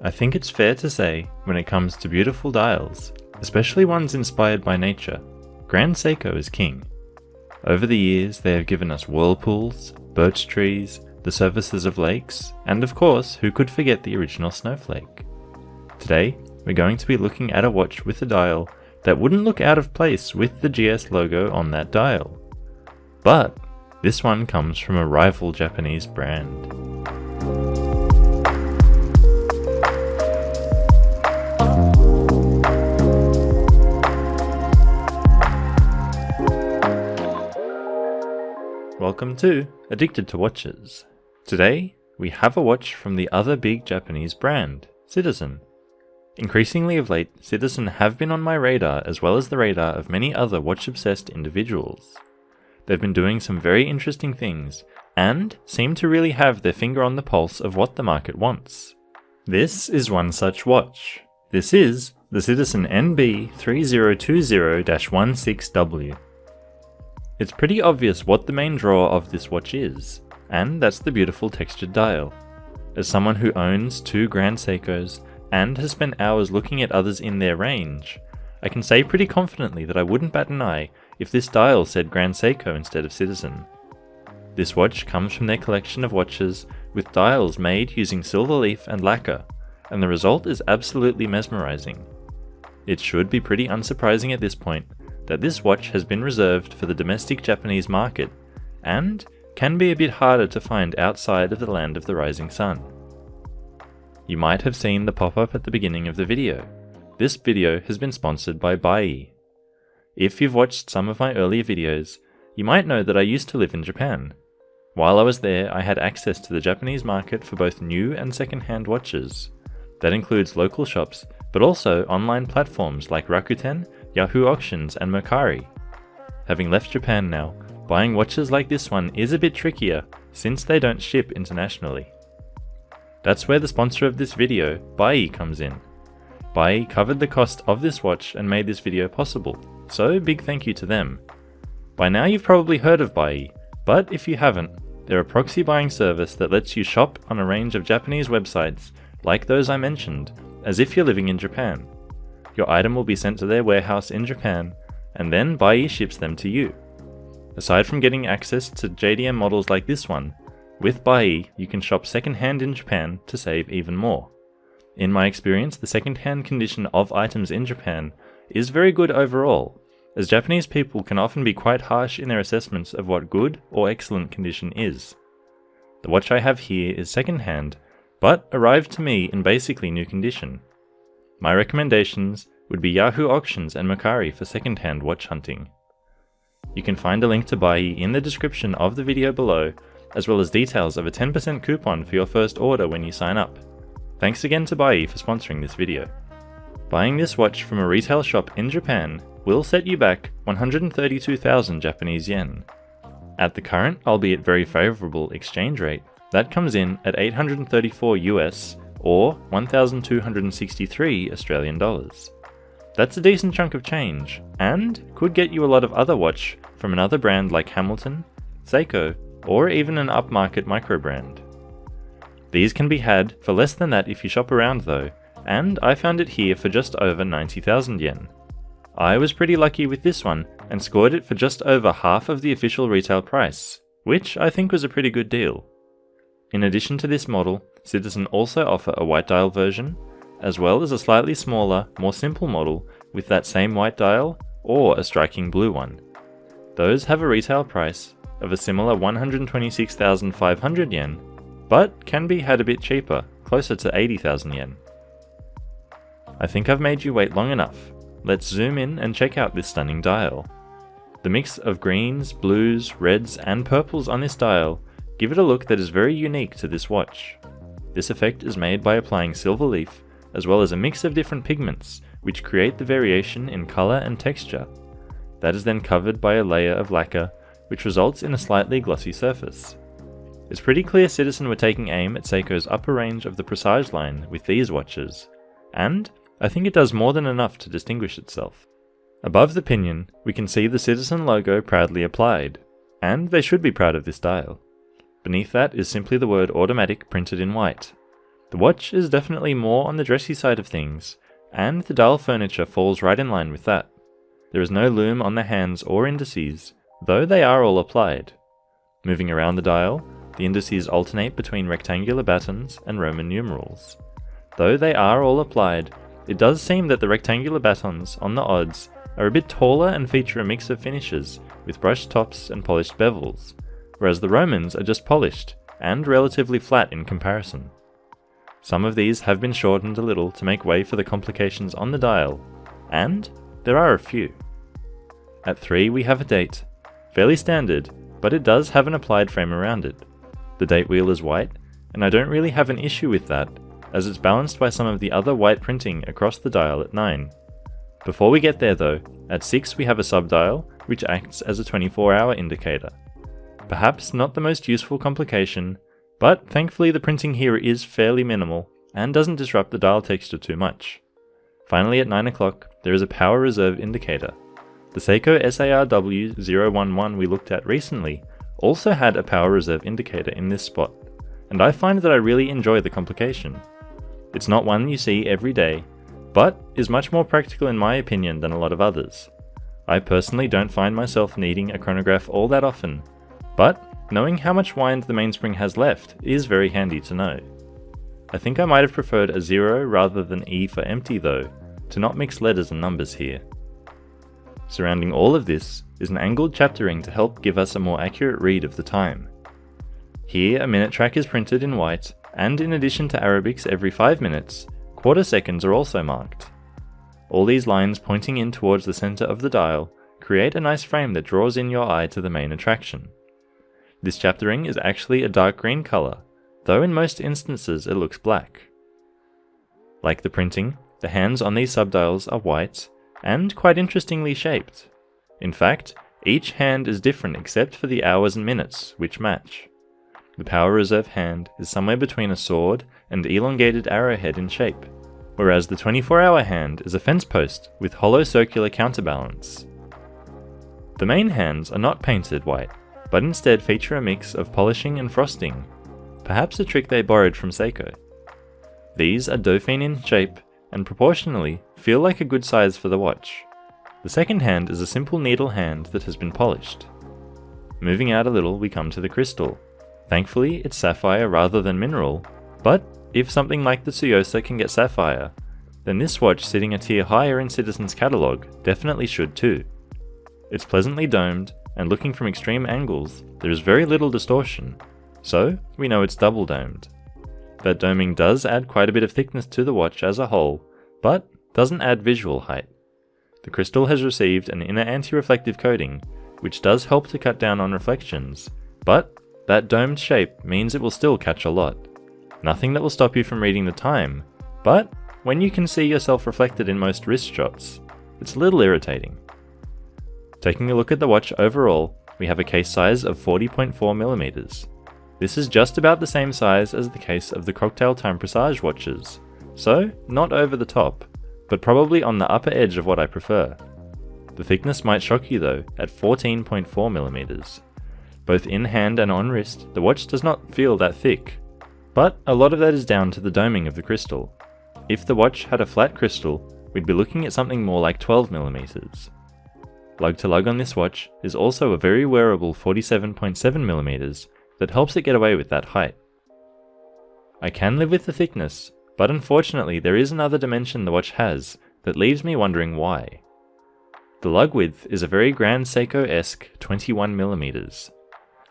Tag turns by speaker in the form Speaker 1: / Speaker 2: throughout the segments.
Speaker 1: I think it's fair to say, when it comes to beautiful dials, especially ones inspired by nature, Grand Seiko is king. Over the years they have given us whirlpools, birch trees, the surfaces of lakes, and of course, who could forget the original snowflake? Today, we're going to be looking at a watch with a dial that wouldn't look out of place with the GS logo on that dial. But this one comes from a rival Japanese brand. Welcome to Addicted to Watches. Today, we have a watch from the other big Japanese brand, Citizen. Increasingly of late, Citizen have been on my radar as well as the radar of many other watch-obsessed individuals. They've been doing some very interesting things, and seem to really have their finger on the pulse of what the market wants. This is one such watch. This is the Citizen Nb3020-16W. It's pretty obvious what the main draw of this watch is, and that's the beautiful textured dial. As someone who owns two Grand Seikos and has spent hours looking at others in their range, I can say pretty confidently that I wouldn't bat an eye if this dial said Grand Seiko instead of Citizen. This watch comes from their collection of watches with dials made using silver leaf and lacquer, and the result is absolutely mesmerizing. It should be pretty unsurprising at this point that this watch has been reserved for the domestic Japanese market, and can be a bit harder to find outside of the land of the rising sun. You might have seen the pop-up at the beginning of the video. This video has been sponsored by Bai. If you've watched some of my earlier videos, you might know that I used to live in Japan. While I was there, I had access to the Japanese market for both new and second-hand watches. That includes local shops, but also online platforms like Rakuten, Yahoo Auctions, and Mercari. Having left Japan now, buying watches like this one is a bit trickier since they don't ship internationally. That's where the sponsor of this video, Bai, comes in. Bai covered the cost of this watch and made this video possible, so big thank you to them. By now you've probably heard of Bai, but if you haven't, they're a proxy buying service that lets you shop on a range of Japanese websites like those I mentioned, as if you're living in Japan. Your item will be sent to their warehouse in Japan, and then Bai ships them to you. Aside from getting access to JDM models like this one, with Bai you can shop second-hand in Japan to save even more. In my experience, the second-hand condition of items in Japan is very good overall, as Japanese people can often be quite harsh in their assessments of what good or excellent condition is. The watch I have here is second-hand, but arrived to me in basically new condition. My recommendations would be Yahoo Auctions and Mercari for second-hand watch hunting. You can find a link to Bai in the description of the video below, as well as details of a 10% coupon for your first order when you sign up. Thanks again to Bai for sponsoring this video. Buying this watch from a retail shop in Japan will set you back 132,000 Japanese yen. At the current, albeit very favourable exchange rate, that comes in at 834 US or 1,263 Australian dollars. That's a decent chunk of change, and could get you a lot of other watch from another brand like Hamilton, Seiko, or even an upmarket micro brand. These can be had for less than that if you shop around though, and I found it here for just over 90,000 yen. I was pretty lucky with this one and scored it for just over half of the official retail price, which I think was a pretty good deal. In addition to this model, Citizen also offer a white dial version, as well as a slightly smaller, more simple model with that same white dial, or a striking blue one. Those have a retail price of a similar 126,500 yen, but can be had a bit cheaper, closer to 80,000 yen. I think I've made you wait long enough. Let's zoom in and check out this stunning dial. The mix of greens, blues, reds, and purples on this dial give it a look that is very unique to this watch. This effect is made by applying silver leaf, as well as a mix of different pigments, which create the variation in colour and texture. That is then covered by a layer of lacquer, which results in a slightly glossy surface. It's pretty clear Citizen were taking aim at Seiko's upper range of the Presage line with these watches, and I think it does more than enough to distinguish itself. Above the pinion, we can see the Citizen logo proudly applied, and they should be proud of this dial. Beneath that is simply the word automatic printed in white. The watch is definitely more on the dressy side of things, and the dial furniture falls right in line with that. There is no lume on the hands or indices, though they are all applied. Moving around the dial, the indices alternate between rectangular batons and Roman numerals. Though they are all applied, it does seem that the rectangular batons on the odds are a bit taller and feature a mix of finishes with brushed tops and polished bevels, whereas the Romans are just polished and relatively flat in comparison. Some of these have been shortened a little to make way for the complications on the dial, and there are a few. At 3 we have a date, fairly standard, but it does have an applied frame around it. The date wheel is white, and I don't really have an issue with that, as it's balanced by some of the other white printing across the dial at 9. Before we get there though, at 6 we have a subdial, which acts as a 24-hour indicator. Perhaps not the most useful complication, but thankfully the printing here is fairly minimal, and doesn't disrupt the dial texture too much. Finally at 9 o'clock, there is a power reserve indicator. The Seiko SARW011 we looked at recently also had a power reserve indicator in this spot, and I find that I really enjoy the complication. It's not one you see every day, but is much more practical in my opinion than a lot of others. I personally don't find myself needing a chronograph all that often, but knowing how much wind the mainspring has left is very handy to know. I think I might have preferred a 0 rather than E for empty though, to not mix letters and numbers here. Surrounding all of this is an angled chapter ring to help give us a more accurate read of the time. Here a minute track is printed in white, and in addition to Arabics every 5 minutes, quarter seconds are also marked. All these lines pointing in towards the center of the dial create a nice frame that draws in your eye to the main attraction. This chapter ring is actually a dark green color, though in most instances it looks black. Like the printing, the hands on these subdials are white, and quite interestingly shaped. In fact, each hand is different except for the hours and minutes, which match. The power reserve hand is somewhere between a sword and elongated arrowhead in shape, whereas the 24-hour hand is a fence post with hollow circular counterbalance. The main hands are not painted white, but instead feature a mix of polishing and frosting, perhaps a trick they borrowed from Seiko. These are Dauphine in shape and proportionally feel like a good size for the watch. The second hand is a simple needle hand that has been polished. Moving out a little we come to the crystal. Thankfully it's sapphire rather than mineral, but if something like the Tsuyosa can get sapphire, then this watch sitting a tier higher in Citizen's catalogue definitely should too. It's pleasantly domed, and looking from extreme angles, there is very little distortion, so we know it's double domed. That doming does add quite a bit of thickness to the watch as a whole, but doesn't add visual height. The crystal has received an inner anti-reflective coating, which does help to cut down on reflections, but that domed shape means it will still catch a lot. Nothing that will stop you from reading the time, but when you can see yourself reflected in most wrist shots, it's a little irritating. Taking a look at the watch overall, we have a case size of 40.4mm. This is just about the same size as the case of the Cocktail Time Presage watches, so not over the top, but probably on the upper edge of what I prefer. The thickness might shock you though, at 14.4mm. Both in hand and on wrist, the watch does not feel that thick, but a lot of that is down to the doming of the crystal. If the watch had a flat crystal, we'd be looking at something more like 12mm. Lug to lug on this watch is also a very wearable 47.7mm that helps it get away with that height. I can live with the thickness, but unfortunately there is another dimension the watch has that leaves me wondering why. The lug width is a very Grand Seiko-esque 21mm.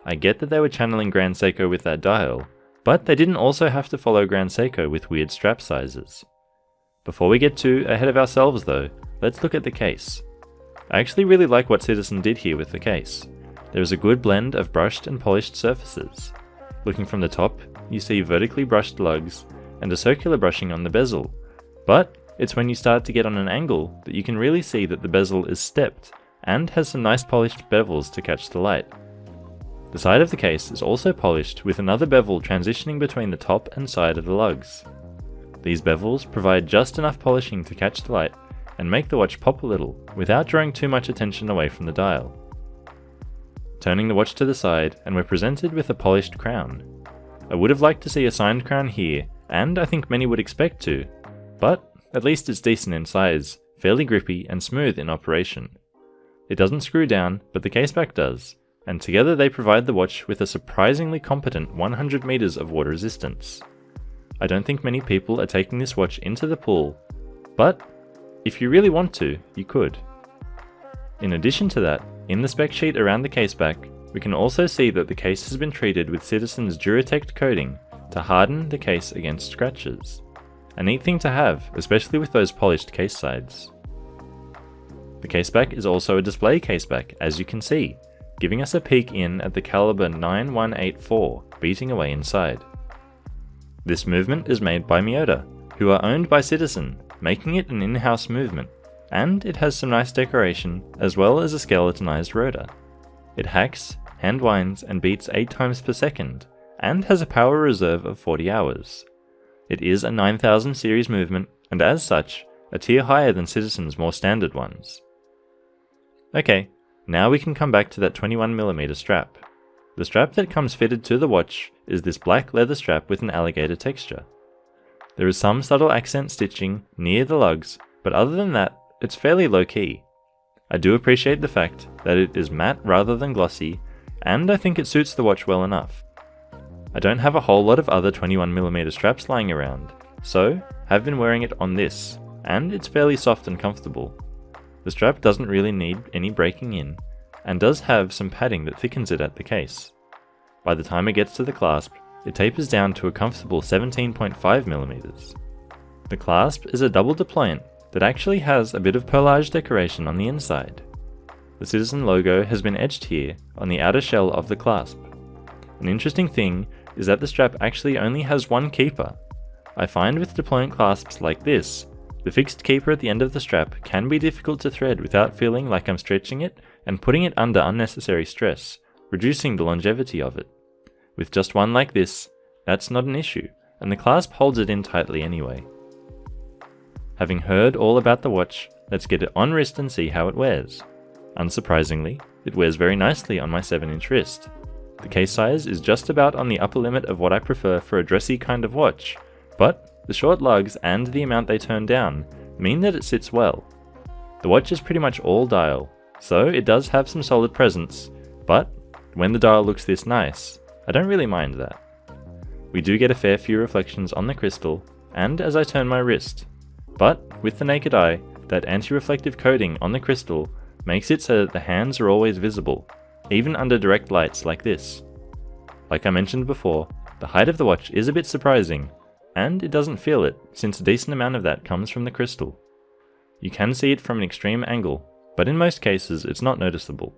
Speaker 1: I get that they were channeling Grand Seiko with that dial, but they didn't also have to follow Grand Seiko with weird strap sizes. Before we get too ahead of ourselves though, let's look at the case. I actually really like what Citizen did here with the case. There is a good blend of brushed and polished surfaces. Looking from the top, you see vertically brushed lugs and a circular brushing on the bezel, but it's when you start to get on an angle that you can really see that the bezel is stepped and has some nice polished bevels to catch the light. The side of the case is also polished with another bevel transitioning between the top and side of the lugs. These bevels provide just enough polishing to catch the light and make the watch pop a little without drawing too much attention away from the dial. Turning the watch to the side, and we're presented with a polished crown. I would have liked to see a signed crown here, and I think many would expect to, but at least it's decent in size, fairly grippy and smooth in operation. It doesn't screw down, but the caseback does, and together they provide the watch with a surprisingly competent 100 meters of water resistance. I don't think many people are taking this watch into the pool, but if you really want to, you could. In addition to that, in the spec sheet around the caseback, we can also see that the case has been treated with Citizen's Duratect coating to harden the case against scratches. A neat thing to have, especially with those polished case sides. The caseback is also a display caseback, as you can see, giving us a peek in at the caliber 9184 beating away inside. This movement is made by Miyota, who are owned by Citizen, making it an in-house movement, and it has some nice decoration as well as a skeletonized rotor. It hacks, hand winds, and beats 8 times per second, and has a power reserve of 40 hours. It is a 9000 series movement, and as such, a tier higher than Citizen's more standard ones. Okay, now we can come back to that 21mm strap. The strap that comes fitted to the watch is this black leather strap with an alligator texture. There is some subtle accent stitching near the lugs, but other than that, it's fairly low key. I do appreciate the fact that it is matte rather than glossy, and I think it suits the watch well enough. I don't have a whole lot of other 21mm straps lying around, so have been wearing it on this, and it's fairly soft and comfortable. The strap doesn't really need any breaking in, and does have some padding that thickens it at the case. By the time it gets to the clasp, it tapers down to a comfortable 17.5mm. The clasp is a double deployant that actually has a bit of perlage decoration on the inside. The Citizen logo has been etched here on the outer shell of the clasp. An interesting thing is that the strap actually only has one keeper. I find with deployant clasps like this, the fixed keeper at the end of the strap can be difficult to thread without feeling like I'm stretching it and putting it under unnecessary stress, reducing the longevity of it. With just one like this, that's not an issue, and the clasp holds it in tightly anyway. Having heard all about the watch, let's get it on wrist and see how it wears. Unsurprisingly, it wears very nicely on my 7-inch wrist. The case size is just about on the upper limit of what I prefer for a dressy kind of watch, but the short lugs and the amount they turn down mean that it sits well. The watch is pretty much all dial, so it does have some solid presence, but when the dial looks this nice, I don't really mind that. We do get a fair few reflections on the crystal, and as I turn my wrist, but with the naked eye, that anti-reflective coating on the crystal makes it so that the hands are always visible, even under direct lights like this. Like I mentioned before, the height of the watch is a bit surprising, and it doesn't feel it, since a decent amount of that comes from the crystal. You can see it from an extreme angle, but in most cases it's not noticeable.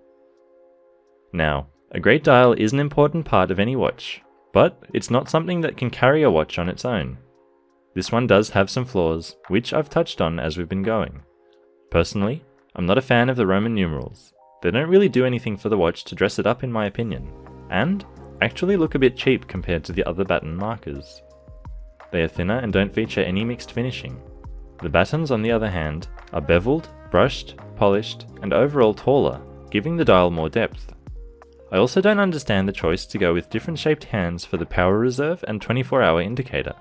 Speaker 1: Now, a great dial is an important part of any watch, but it's not something that can carry a watch on its own. This one does have some flaws, which I've touched on as we've been going. Personally, I'm not a fan of the Roman numerals. They don't really do anything for the watch to dress it up in my opinion, and actually look a bit cheap compared to the other baton markers. They are thinner and don't feature any mixed finishing. The batons, on the other hand, are beveled, brushed, polished, and overall taller, giving the dial more depth. I also don't understand the choice to go with different shaped hands for the power reserve and 24-hour indicator.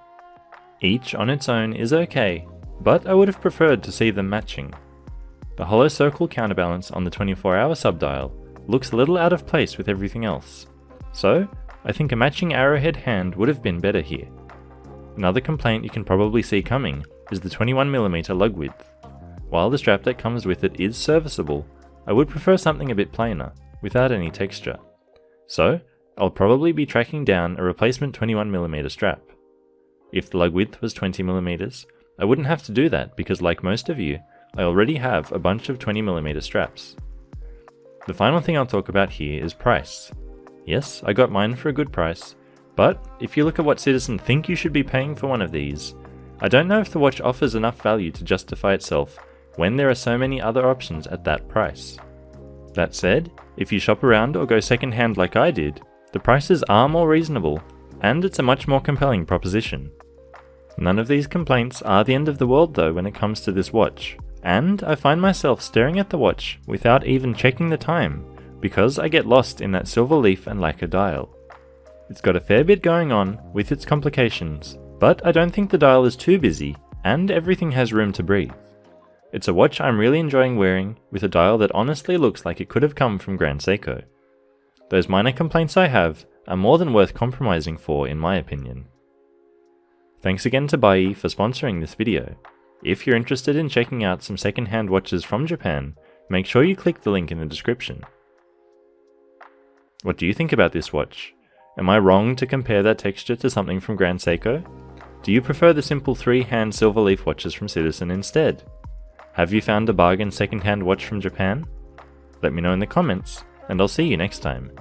Speaker 1: Each on its own is okay, but I would have preferred to see them matching. The hollow circle counterbalance on the 24-hour subdial looks a little out of place with everything else, so I think a matching arrowhead hand would have been better here. Another complaint you can probably see coming is the 21mm lug width. While the strap that comes with it is serviceable, I would prefer something a bit plainer, without any texture. So, I'll probably be tracking down a replacement 21mm strap. If the lug width was 20mm, I wouldn't have to do that because, like most of you, I already have a bunch of 20mm straps. The final thing I'll talk about here is price. Yes, I got mine for a good price, but if you look at what Citizen think you should be paying for one of these, I don't know if the watch offers enough value to justify itself when there are so many other options at that price. That said, if you shop around or go second-hand like I did, the prices are more reasonable, and it's a much more compelling proposition. None of these complaints are the end of the world though when it comes to this watch, and I find myself staring at the watch without even checking the time, because I get lost in that silver leaf and lacquer dial. It's got a fair bit going on with its complications, But I don't think the dial is too busy, and everything has room to breathe. It's a watch I'm really enjoying wearing, with a dial that honestly looks like it could have come from Grand Seiko. Those minor complaints I have are more than worth compromising for, in my opinion. Thanks again to Bai for sponsoring this video. If you're interested in checking out some second-hand watches from Japan, make sure you click the link in the description. What do you think about this watch? Am I wrong to compare that texture to something from Grand Seiko? Do you prefer the simple 3-hand silver leaf watches from Citizen instead? Have you found a bargain second-hand watch from Japan? Let me know in the comments, and I'll see you next time.